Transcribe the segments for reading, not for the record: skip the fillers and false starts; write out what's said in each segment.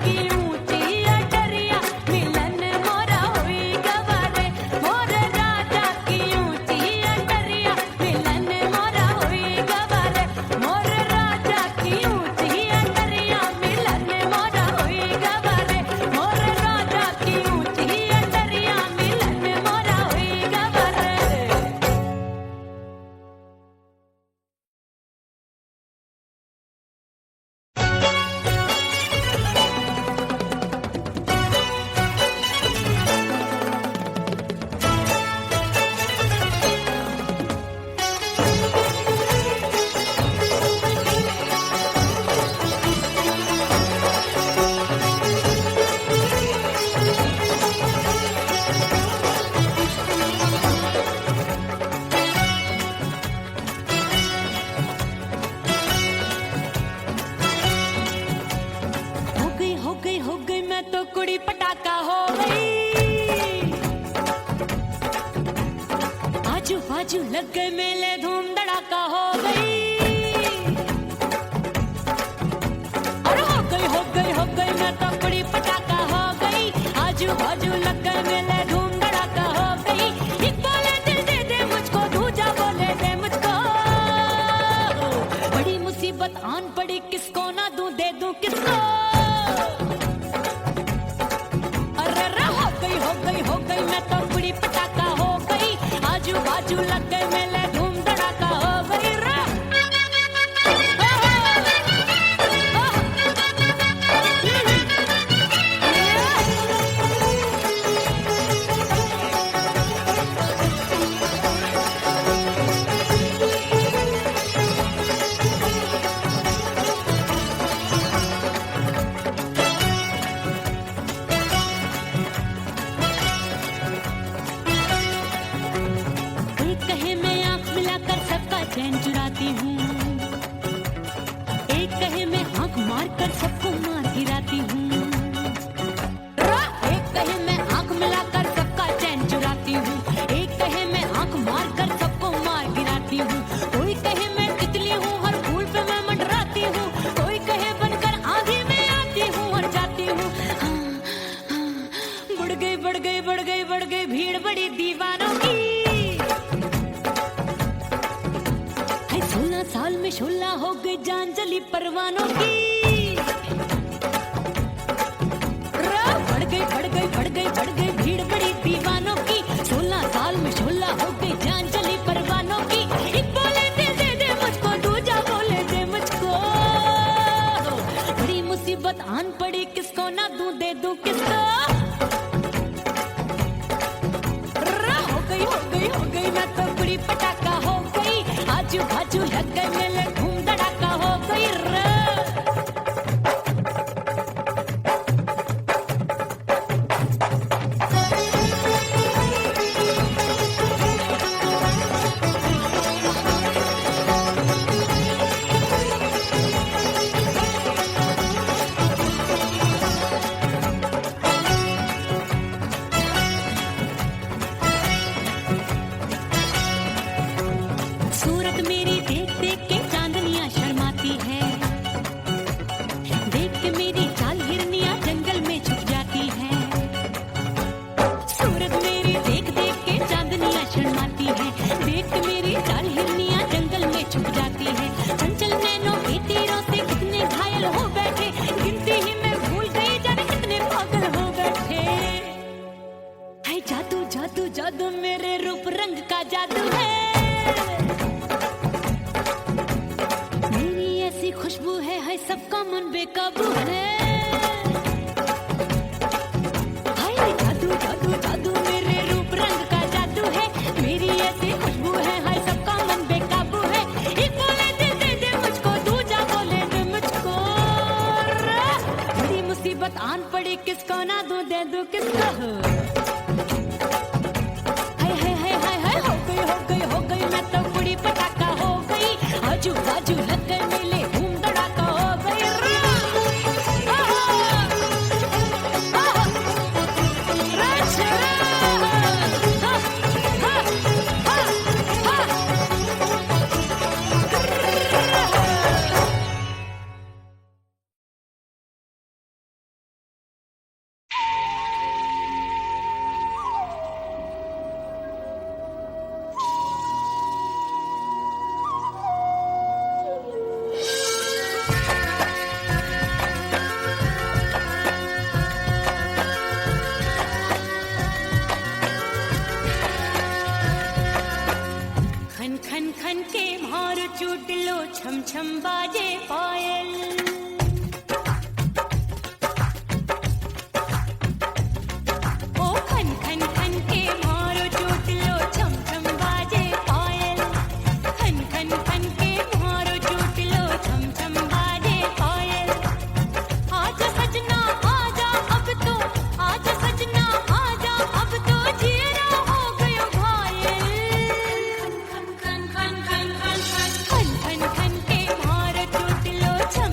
की लग गए मेले धूम धड़ाका हो गई। अरे हो गई मैं तो बड़ी पटाखा हो गई। आजू बाजू लग गए मेले धूम धड़ाका हो गई। एक बोले दिल दे दे मुझको, दूजा बोले दे मुझको। बड़ी मुसीबत आन पड़ी, किसको ना दूं दे दूं किसको। हो गई मैं तो बड़ी पटाखा हो गई। आजू बाजू लग गए मेले धूम धड़ाका हो गई रे। चैन चुराती हूँ, एक कहे मैं आंख मार कर सबको मार गिराती हूँ। एक कहे मैं आंख मिलाकर सबका चैन चुराती हूँ, एक कहे मैं आंख मार कर सबको मार गिराती हूँ। कोई कहे मैं तितली हूँ, हर फूल पे मैं मंडराती हूँ। कोई कहे बनकर आंधी में आती हूँ और जाती हूँ। बढ़ गई भीड़ बड़ी दीवानों की। 16 साल में शोला हो गई जान जली परवानों की। बढ़ गई भीड़ बड़ी दीवानों की। 16 साल में शोला हो गई जान जली परवानों की। एक बोले दिल दे दे मुझको, दूजा बोले दे मुझको। बड़ी मुसीबत आन पड़ी, किसको ना दूं दे दूं किसको। हो गई मैं तो बड़ी पटाखा हो गई। आजू बाजू लग गए मेले धूम धड़ाका हो गई रे। सूरत मेरी देख देख के चांदनियां शर्माती है। देख के मेरी चाल हिरनियां जंगल में छुप जाती है। सूरत मेरी देख देख के चांदनियां शर्माती है। देख के मेरी चाल हिरनियां जंगल में छुप जाती है। चंचल नैनों के तीरों से कितने घायल हो बैठे, गिनती ही मैं भूल गई जाने कितने पागल हो बैठे। है जादू जादू जादू मेरे रूप रंग का जादू है। खुशबू है सबका मन बेकाबू है। हाय जादू जादू जादू मेरे रूप रंग का जादू है। मेरी ऐसी खुशबू है, हाय सबका मन बेकाबू है। एक बोले दिल दे दे मुझको, दूजा बोले दे मुझको। बड़ी मुसीबत आन पड़ी, किसको ना दूं दे दूं किसको। हो गई मैं तो बड़ी पटाखा हो गई। आजू बाजू लग गए मेले धूम धड़ाका हो गई रे। खन खन के मार चूट लो, छम छम बाजे पायल। ओ खन खन खन के मार चूट लो, छम छम बाजे पायल। खन खन खन के मार चूट लो, छम छम बाजे पायल। आजा सजना आजा अब तो, आजा सजना आजा अब तो, जीना हो गयो घायल। खन खन खन खन खन खन खन खन के मार चूट लो, छम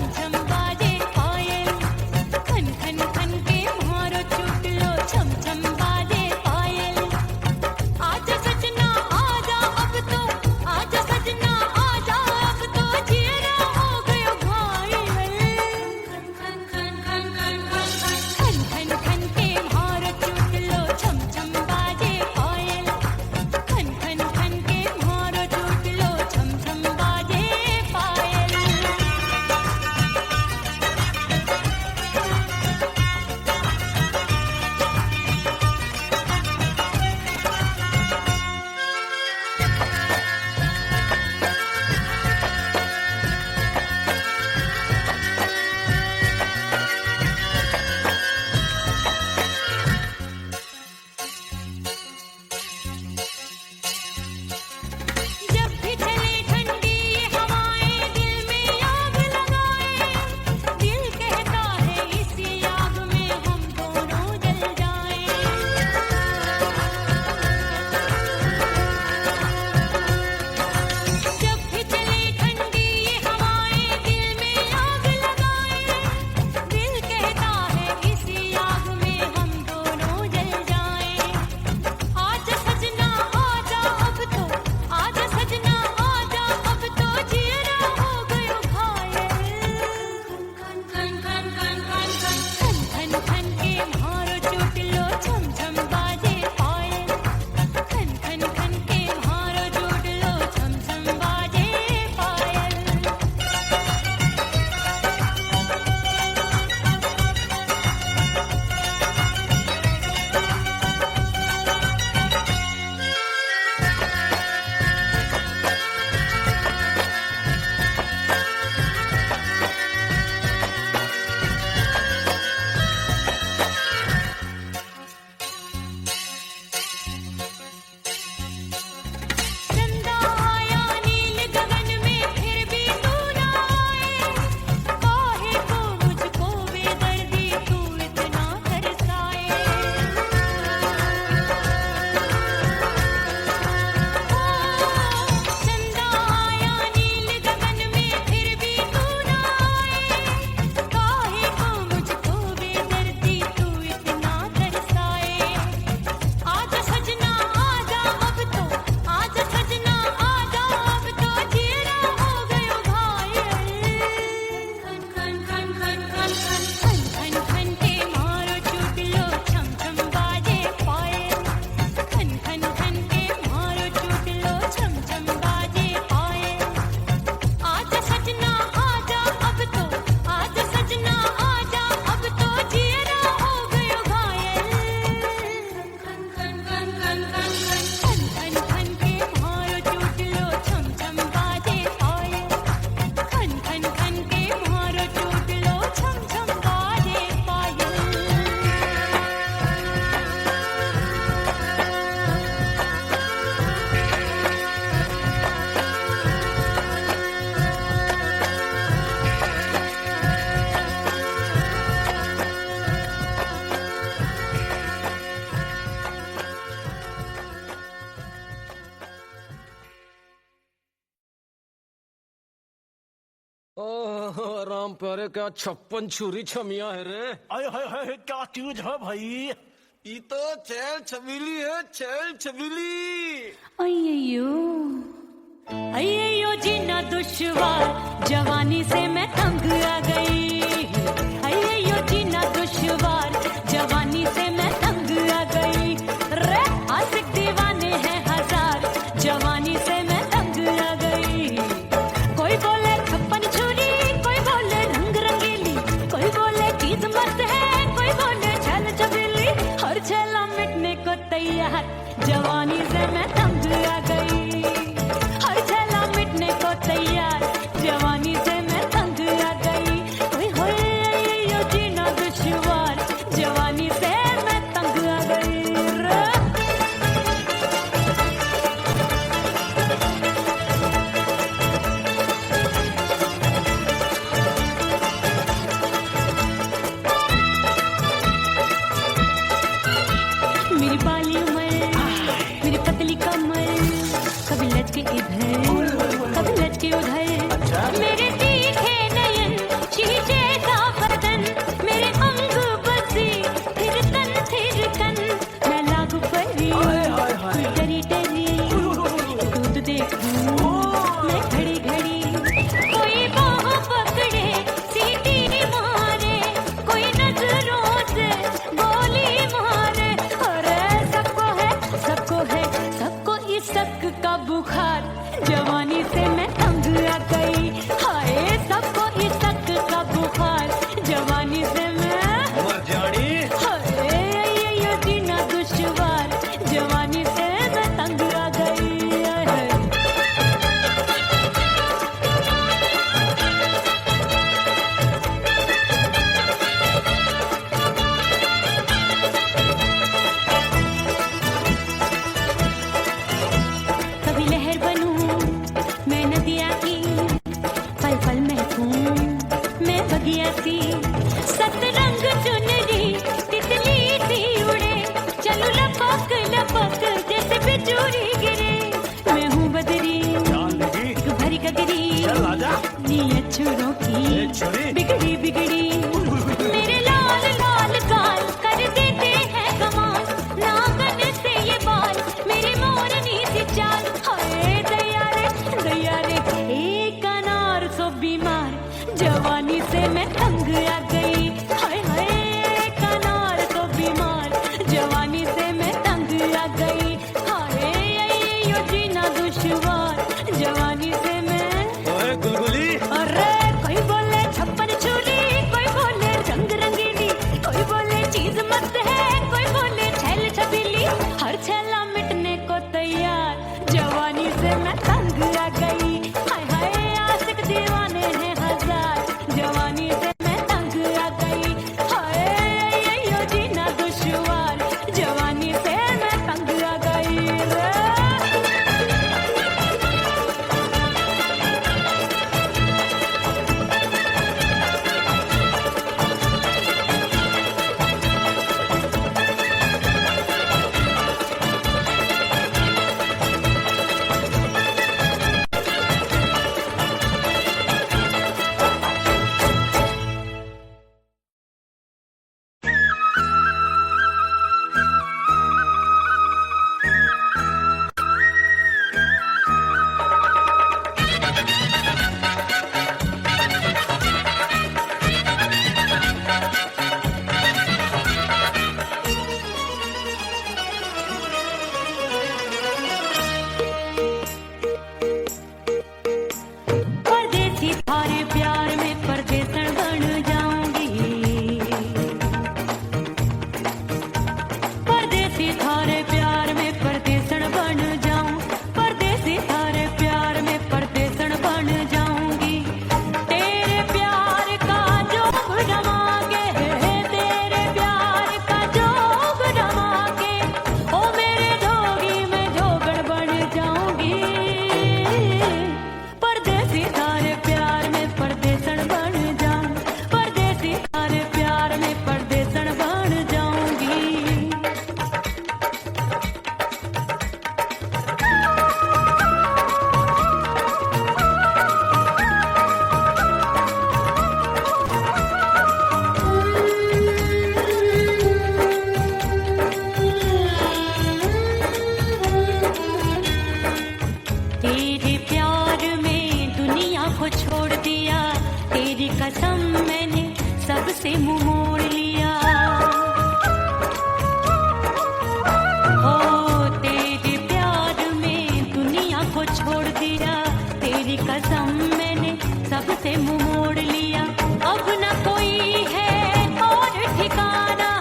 ओह राम प्यारे, क्या 56 छुरी छमिया है रे। आय हाय हाय, क्या चीज है भाई? ये तो चैल छबीली है, चैल छबीली। अय्यो अय्यो जीना दुश्वार, जवानी से मैं तंग आ गई। अय्यो जीना दुश्वार, जवानी से मैं तंग आ गई। रे आशिक दीवाने हैं हजार, जवानी से मैं तंग आ गई। कोई बोले 56 छुरी, कोई बोले रंग रंगीली, कोई बोले चीज मस्त है, कोई बोले छल छबीली। हर छेला मिटने को तैयार, जवानी से मैं तंग आ गई। हर छेला मिटने को तैयार, जवानी से मैं तंग आ गई। ओए होए यो जीना दुश्वार, जवानी से मैं तंग आ गई रे। मेरी बाली उमर, मेरी पतली कमर, कभी लचके इधर, कभी लचके उधर। मेरे तीखे नयन, शीशे सा बदन, मेरे अंग बसे थिरकन थिरकन। मैं लागू परी, डरी डरी, दूध देखूं मैं घड़ी घड़ी। कोई बाह पकड़े, सीटी मारे, कोई नजरों से गोली मारे। अरे सबको इस शक का बुखार, जवानी से मैं तंग आ गई। हाय सबको इस शक का बुखार, जवानी से मैं मर जानी। हाय ये जीना दुश्वार, जवानी से मैं तंग आ गई। हाय। कभी लहर बनूं मैं नदिया की, पल पल महकूं मैं बगिया सी। सतरंग चुनरी तितली सी उड़े, चलूं लपक लपक जैसे बिजुरी गिरे। मैं हूँ बदरी, जान लगी? एक भरी गगरी, चल आजा। नीयत छुरों ए की छुरी। बिगड़ी बिगड़ी। मेरे लाल लाल गाल कर देते हैं कमाल, नागन से ये बाल मेरी मोरनी सी चाल। हाय दैया रे एक अनार सो बीमार, जवानी से मैं तंग आ गई। हाय हाय एक अनार सो बीमार, जवानी से मैं तंग आ गई। हाय यो जीना दुश्वार, जवानी से मैं। ओए गुलगुली, अरे कोई बोले 56 छुरी, कोई बोले रंग रंगीली, कोई बोले चीज मस्त है, कोई बोले छल छबीली। हर छेला मिटने को तैयार, जवानी से मैं तंग आ गई। हाय हाय आशिक दीवाने हैं हजार, जवानी से मैं तंग आ गई। हाय यो जीना दुश्वार, जवानी से मैं तंग आ गई रे। परदेसी थारे प्यार में परदेसन बन जाऊंगी। परदेसी थारे प्यार में परदेसन बन जाऊं, परदेसी थारे प्यार में परदेसन बन जाऊंगी। तेरे प्यार का जोग रमा के, तेरे प्यार का जोग रमा के, ओ मेरे जोगी में जोगड़ बन जाऊंगी। परदेसी थारे प्यार में परदेसन छोड़ दिया, तेरी कसम मैंने सबसे मुंह मोड़ लिया। हो तेरे प्यार में दुनिया को छोड़ दिया, तेरी कसम मैंने सबसे मुंह मोड़ लिया। अब न कोई है और ठिकाना,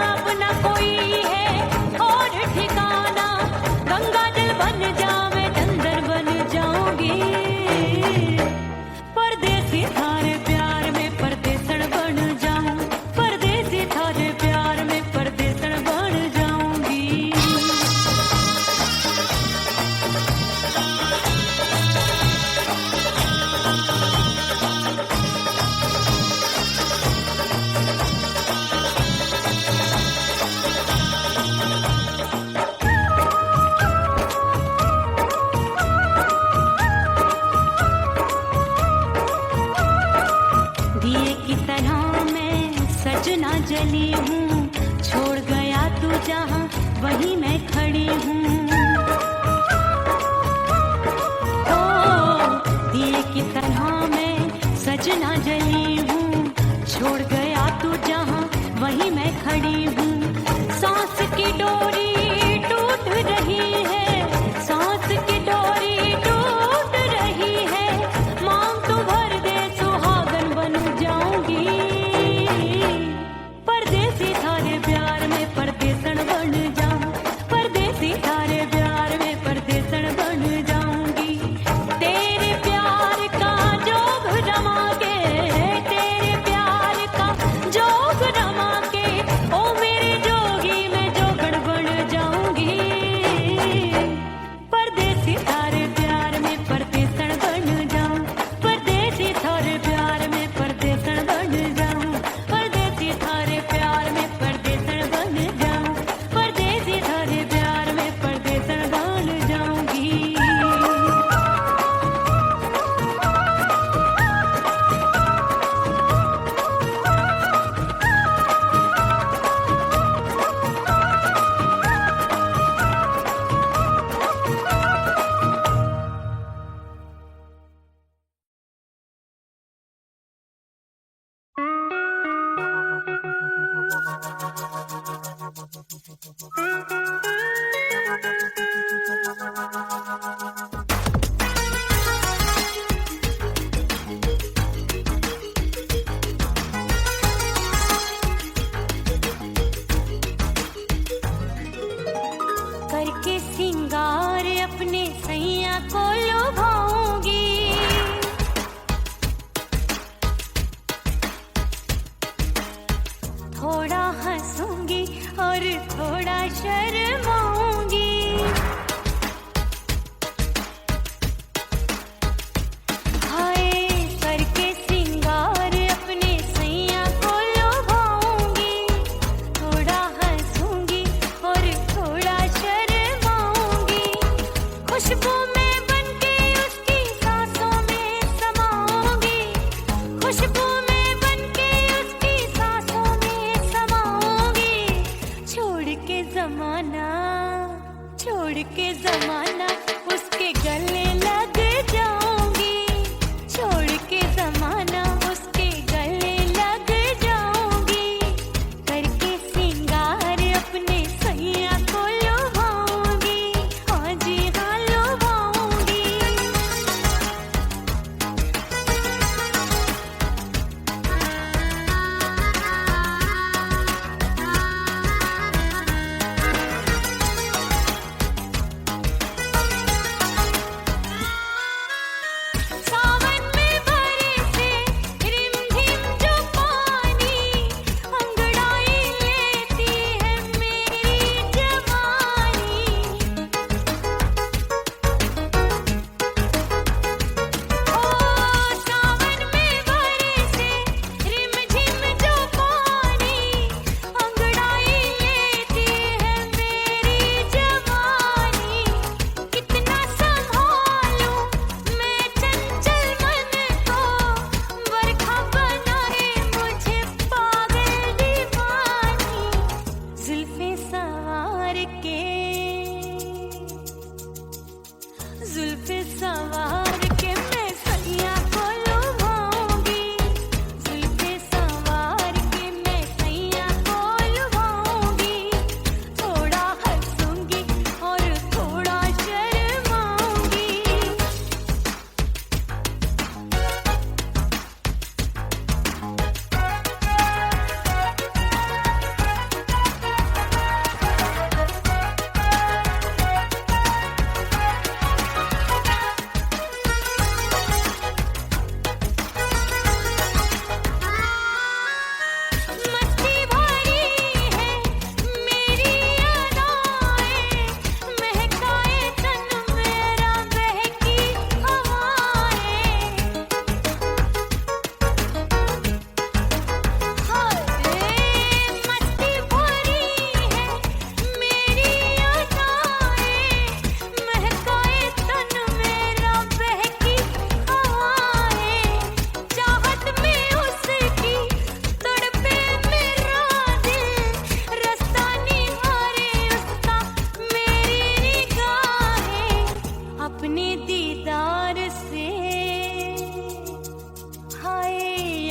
अब न कोई है और ठिकाना। गंगा जल बन जावे, चंदन बन जाऊंगी। परदेसी थारे प्यार में परदेसण बन जाऊं, परदेसी थारे प्यार में परदेसण बन जाऊंगी। दिए की तरह मैं सजना जली हूँ, छोड़ गया तू जहाँ वहीं मैं खड़ी हूँ। ओ दिए की तरह मैं सजना जली हूँ, छोड़ गया तू जहाँ वहीं मैं खड़ी हूँ। सांस की डोरी टूट रही है, सांस की डोरी टूट रही है। मांग तू भर दे, सुहागन बन जाऊंगी। परदेसी थारे प्यार में परदेसण बन जाऊं, परदेसी थारे प्यार में परदेसण बन जाऊंगी। तेरे प्यार का जोग रमा के, तेरे प्यार का जोग रमा के, ओ मेरे जोगी मैं जोगण बन जाऊंगी। परदेसी थारे प्यार में परदेसण बन जाऊं, परदेसी थारे प्यार में परदेसण बन जाऊं, परदेसी थारे प्यार में परदेसण बन जाऊं, परदेसी थारे प्यार में परदेसण बन जाऊंगी। करके सिंगार अपने सैया को लुभाऊंगी। थोड़ा हंसूंगी और थोड़ा शर्माऊंगी। हाय करके सिंगार अपने सैया को लुभाऊंगी। थोड़ा हंसूंगी और थोड़ा शर्माऊंगी। खुशबू में बनके उसकी सांसों में समाऊंगी। खुशबू में बनके उसकी सांसों में समाऊंगी। छोड़ के जमाना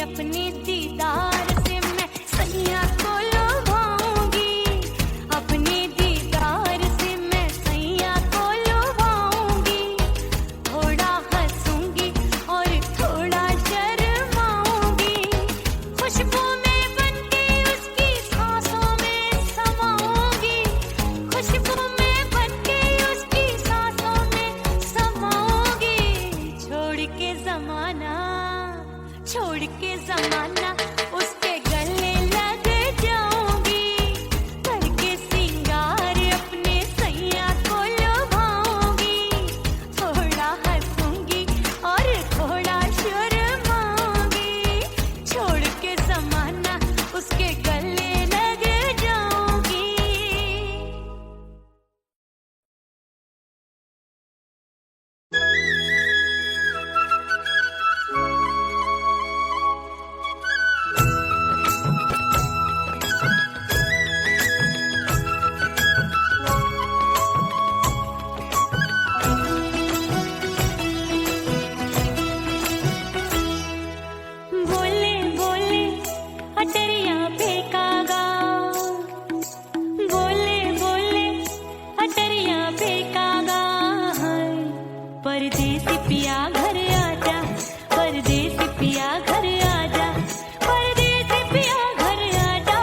अपने दीदार से मैं सैया को लुभाऊंगी, अपने दीदार से मैं सैया को लुभाऊंगी। थोड़ा हंसूंगी और थोड़ा शर्माऊंगी, खुशबू में बनके उसकी सांसों में समाऊंगी, खुशबू में बनके उसकी सांसों में समाऊंगी। छोड़ के जमाना उसके गले लग जाऊंगी, करके सिंगार अपने सैया को लुभाऊंगी। थोड़ा हंसूंगी और थोड़ा शर्माऊंगी, छोड़ के जमाना उसके गले लग जाऊंगी। बोले बोले अटरिया फेंकागा, बोले बोले अटरिया फेंकागा। परदेसी पिया घर आजा, परदेसी पिया घर आजा, परदेसी पिया घर आजा,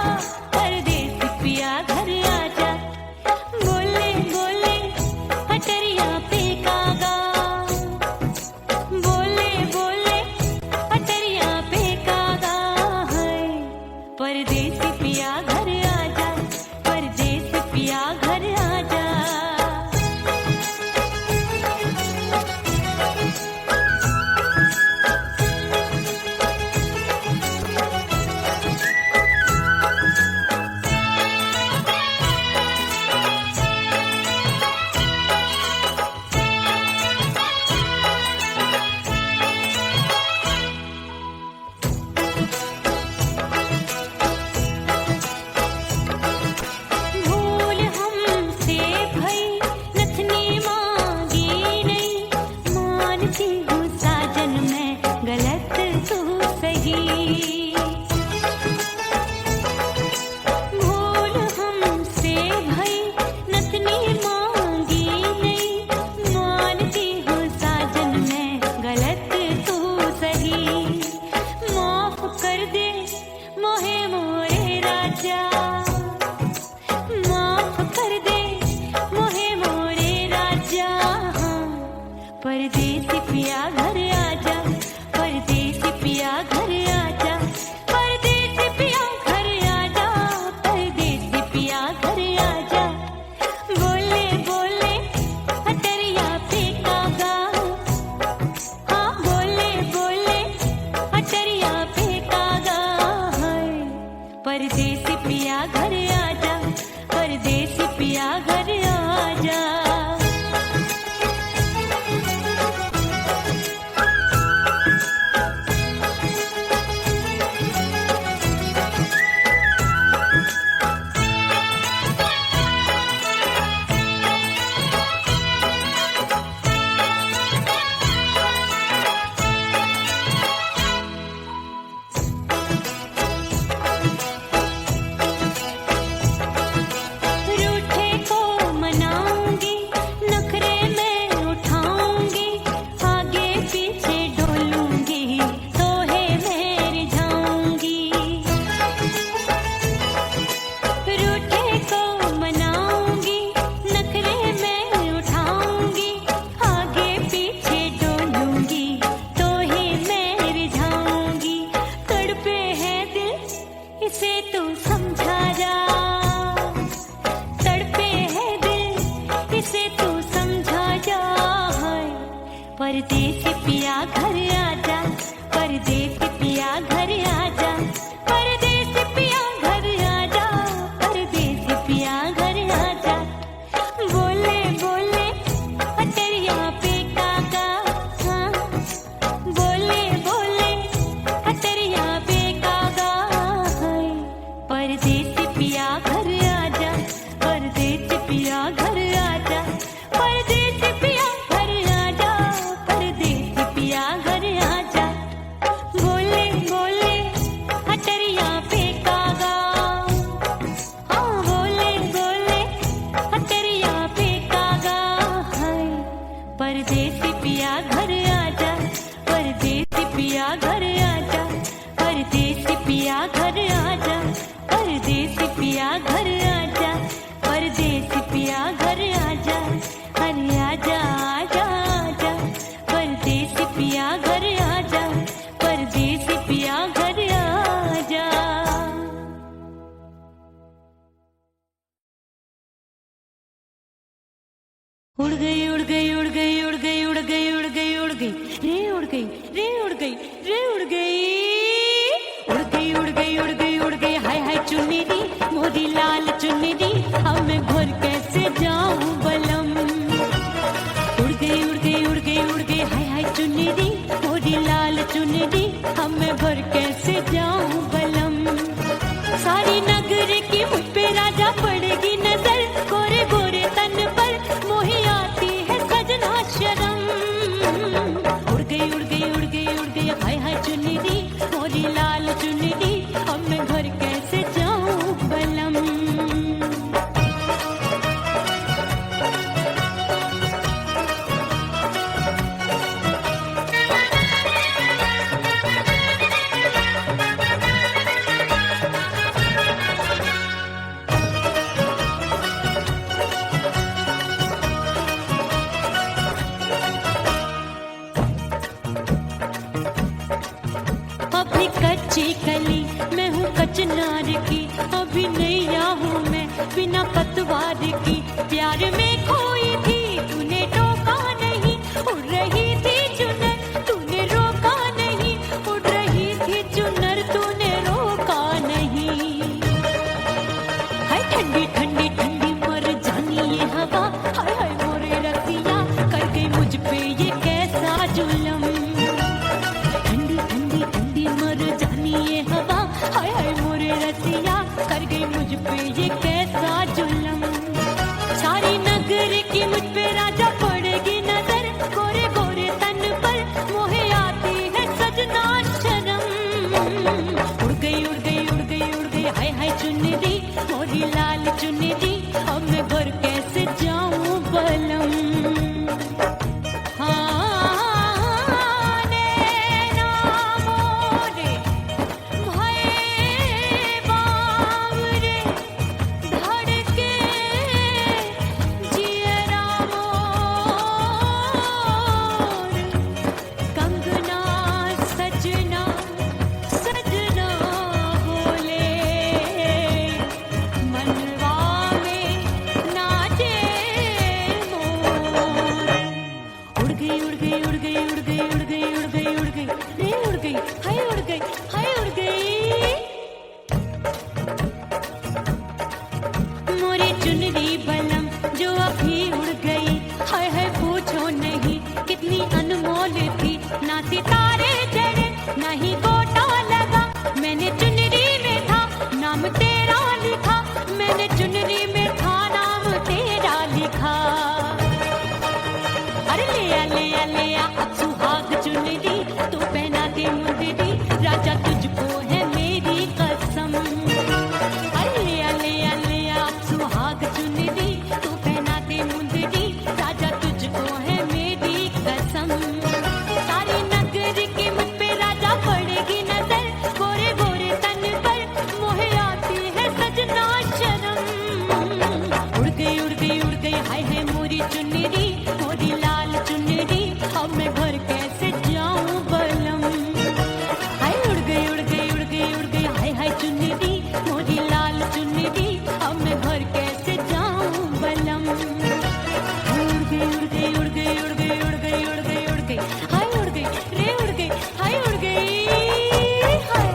परदेसी पिया घर आजा। बोले बोले अटरिया फेंकागा, बोले बोले अटरिया फेंकागा। परदेसी पिया घर आजा, परदेसी पिया घर आजा। भूल हमसे भई नथनी मांगी नहीं, मानती हूँ साजन मैं गलत तू सही। भूल हमसे भई नथनी मांगी नहीं, मानती हूँ साजन मैं गलत तू सही। माफ कर दे मोहे मोरे राजा, माफ कर दे मोहे मोरे राजा। परदेसी पिया घर आजा, परदेसी पिया घर आजा, परदेसी पिया घर आजा, परदेसी पिया घर आजा। बोले बोले अटरिया फेंकागा, हाँ बोले बोले अटरिया फेंकागा। परदेसी पिया घर आजा, परदेसी पिया घर आजा। रूठे को मनाऊंगी, नखरे में उठाऊंगी, आगे पीछे डोलूंगी, तोहे में रिझाऊंगी। रूठे को मनाऊंगी, नखरे में उठाऊंगी, आगे पीछे डोलूंगी, तोहे में रिझाऊंगी। तड़पे है दिल इसे तू समझा जा, तड़पे है दिल इसे तू समझा जा। परदेसी पिया घर आजा, परदेसी पिया घर आजा, परदेसी पिया घर आजा, परदेसी पिया घर आजा। बोले बोले अटरिया फेंकागा, हाँ बोले बोले अटरिया फेंकागा। परदेसी पिया घर आजा, परदेसी पिया घर आजा, परदेसी पिया घर आजा, परदेसी पिया अब मैं भर कैसे जाऊं बलम। सारी नगर की मुझ पे राजा पड़ेगी नजर, गोरे गोरे तन पर मोही आती है सजना शर्म। उड़ गई उड़ गई उड़ गई उड़ गई हाय हाय चुनरी, मोरी लाल चुनरी, अब मैं घर कैसे जाऊं बलम। अभी कच्ची कली मैं हूँ कचनार की, अभी नैया हूँ मैं बिना पतवार की। प्यार में खोई थी तूने टोका नहीं, उड़ रही थी चुनर तूने रोका नहीं, उड़ रही थी चुनर तूने रोका नहीं। हाय ठंडी ठंडी ठंडी मर जानी ये हवा, हाय हाय मोरे रतिया कर गई मुझ पे ये कैसा जुलम। ठंडी ठंडी ठंडी मर जानी ये हवा, हाय हाय मोरे रसिया कर गई मुझ पे ये कैसा जुलम। सारी नगर की मुझ पे राजा पड़ेगी नजर, गोरे गोरे तन पर मोहे आती है सजना शर्म। उड़ गई उड़ गई उड़ गई उड़ गई हाय हाय चुनरी, मोरी लाल चुनरी, अब मैं घर कैसे जाऊं बलम। चुनरी बलम जो अभी उड़ गई, हाय हाय पूछो नहीं कितनी अनमोल थी। ना सितारे चढ़े ना ही गोटा लगा, मैंने चुनरी में था नाम तेरा लिखा, मैंने चुनरी में था नाम तेरा लिखा। अरे ले आ अब सुहाग चुनरी, तू पहना दे मुंदरी, राजा तुझको है मेरी कसम। अरे ले आ सुहाग चुनरी, तू पहना दे मुंदरी, राजा तुझको है मेरी कसम। सारी नगर की मुझ पे राजा पड़ेगी नजर, गोरे गोरे तन पर मोहे आती है सजना शर्म। उड़ गई उड़ गई उड़ गई हाय हाय मोरी चुनरी, मोरी लाल चुनरी, अब मैं घर कैसे जाऊं बलम। हाय उड़ गई उड़ गई उड़ गई उड़ गई हाय हाय चुनरी, मोरी लाल चुनरी, अब मैं घर कैसे जाऊं बलम। उड़ गई उड़ गई उड़ गई उड़ गई उड़ गई उड़ गई उड़ गई हाय उड़ गई रे उड़ गई हाय उड़ गई हाय।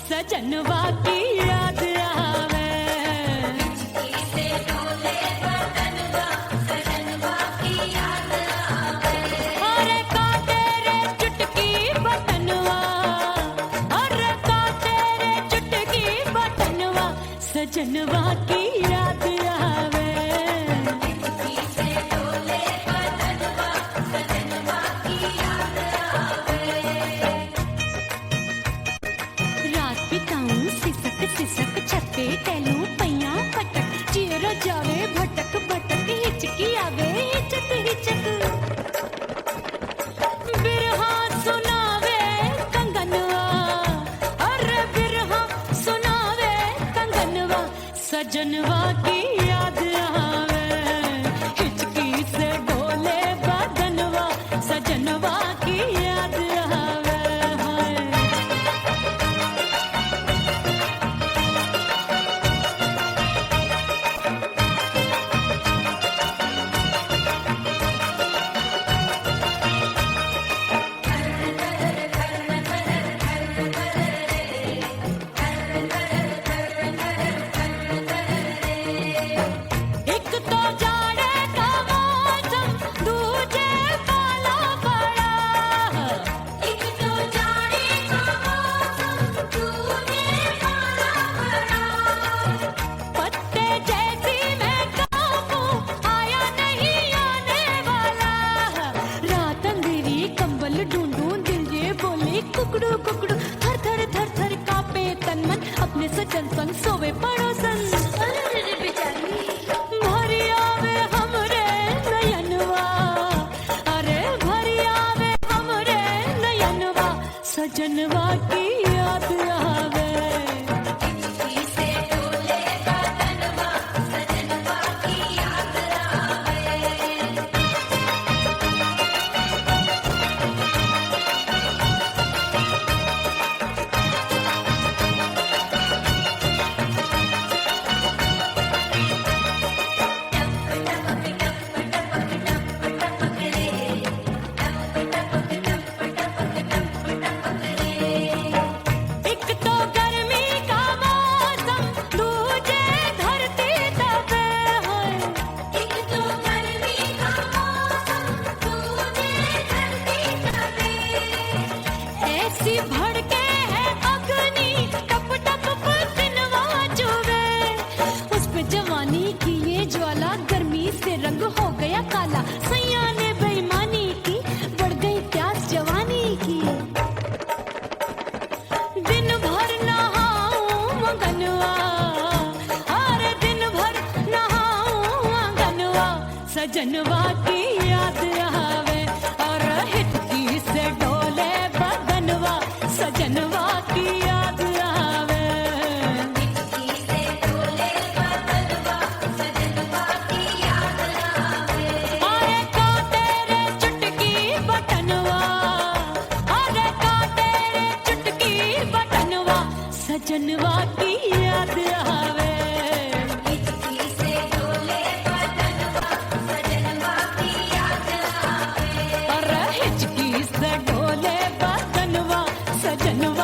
सजनवा की याद आवे, अरे का तेरे चुटकी बटनवा, अरे का तेरे चुटकी बटनवा, सजनवा की याद आवे। सजनवा की याद आवे, हिचकी से डोले बदनवा, सजनवा की याद आवे हाय। एक तो जाड़े का मौसम, दूजे पाला पड़ा। एक तो जाड़े का मौसम, दूजे पाला पड़ा। पत्ते जैसी मैं कांपू, आया नहीं आने वाला। रात अंधेरी कंबल ढूंढूं, दिल ये बोले कुकड़ू कुकड़ू। थर थर थर थर कांपे तन मन, अपने सजन संग सोवे पड़ोसन। भरी आवे हमरे नयनवा, अरे भरी आवे हमरे नयनवा, सजनवा की याद आवे। से डोले बदनवा, सजनवा की याद आवे। एक तो गर्मी का मौसम, दूजे धरती तपे है। एक तो गर्मी का मौसम, दूजे धरती तपे। ऐसी भड़के है अग्नि, टप टप पसीनवा चुभे। उस पे जवानी की ये ज्वाला, गर्मी से रंग हो गया काला। सैया ने बेईमानी की, बढ़ गई प्यास जवानी की। दिन भर नहाऊं मगनवा, अरे दिन भर नहाऊं मगनवा, सजनवा की याद आवे। और हिचकी से डोले बदनवा, सजनवा की याद आवे। हिचकी से डोले बदनवा, सजनवा की याद आवे। अरे का तेरे चुटकी बटनवा, अरे का तेरे चुटकी बटनवा, सजनवा की याद आवे। हिचकी से डोले बदनवा, सजनवा की याद आवे। अरे हिचकी से डोले बदनवा, सजनवा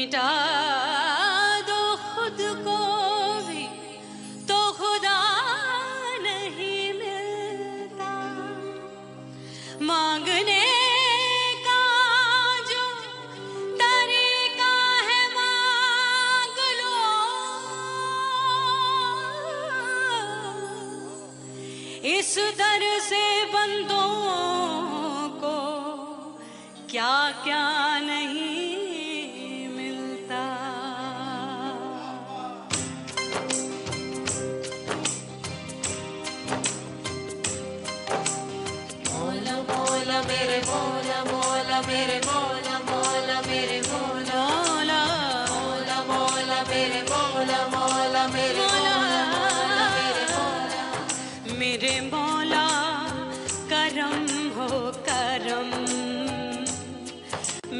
मिटा दो खुद को भी तो खुदा नहीं मिलता। मांगने का जो तरीका है मांग लो, इस दर से बंदों को क्या क्या नहीं मिलता। मौला मौला मेरे मौला मौला मेरे मौला मौला मेरे मौला मौला मौला मेरे मौला मौला मेरे मौला मेरे मौला मेरे मौला करम हो करम,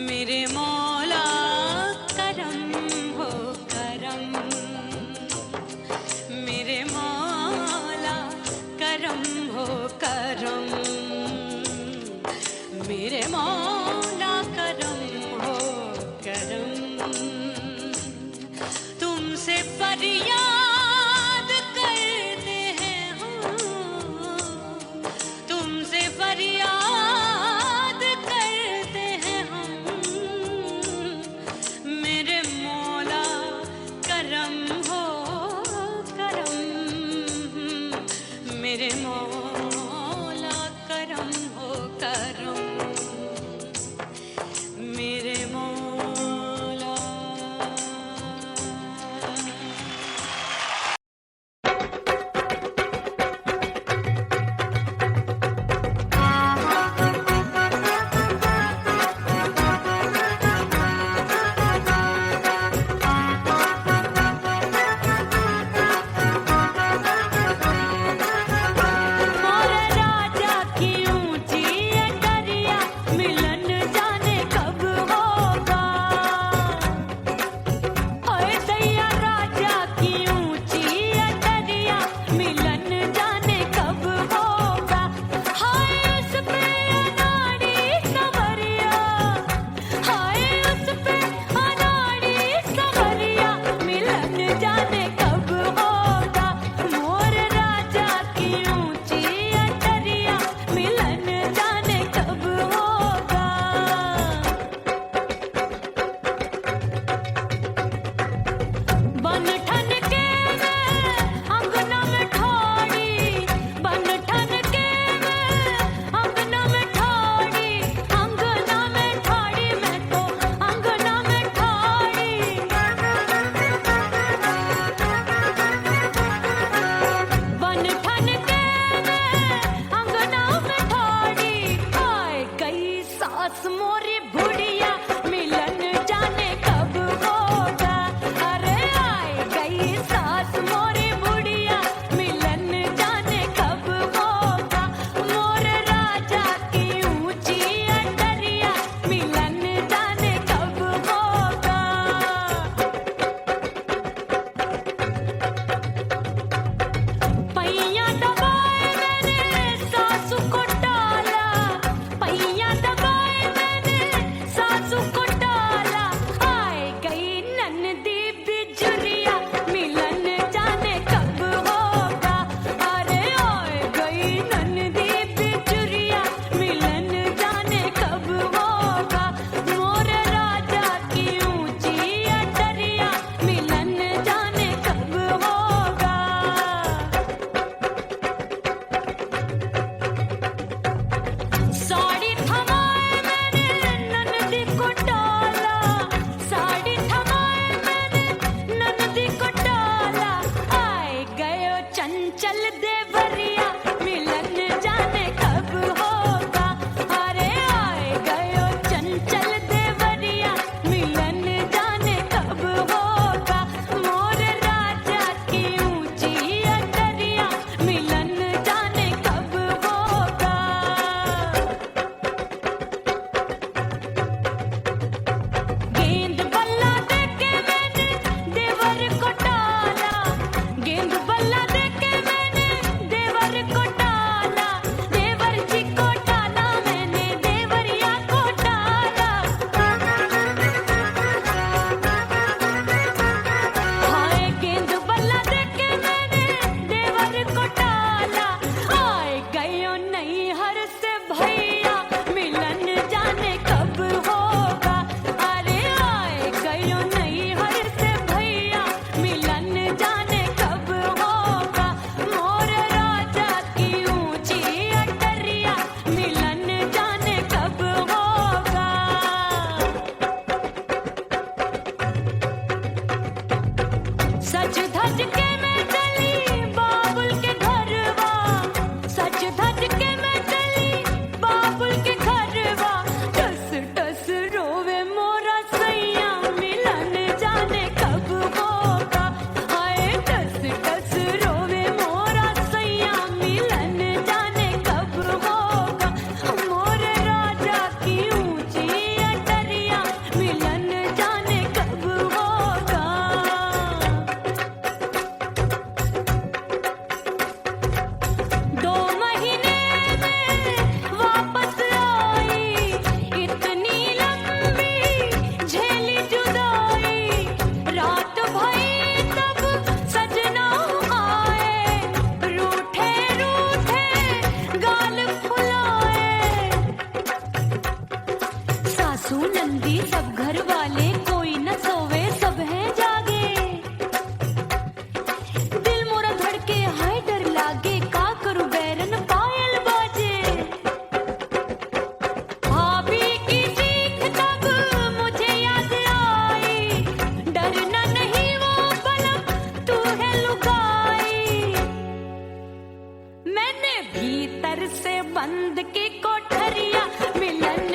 मेरे मौला करम हो करम, मेरे मौला करम हो करम, मेरे मौला करम हो करम। तुमसे फरियाद करते हैं हम, तुमसे फरियाद करते हैं हम, मेरे मौला करम हो करम, मेरे मौला भीतर से बंद की कोठरिया मिलन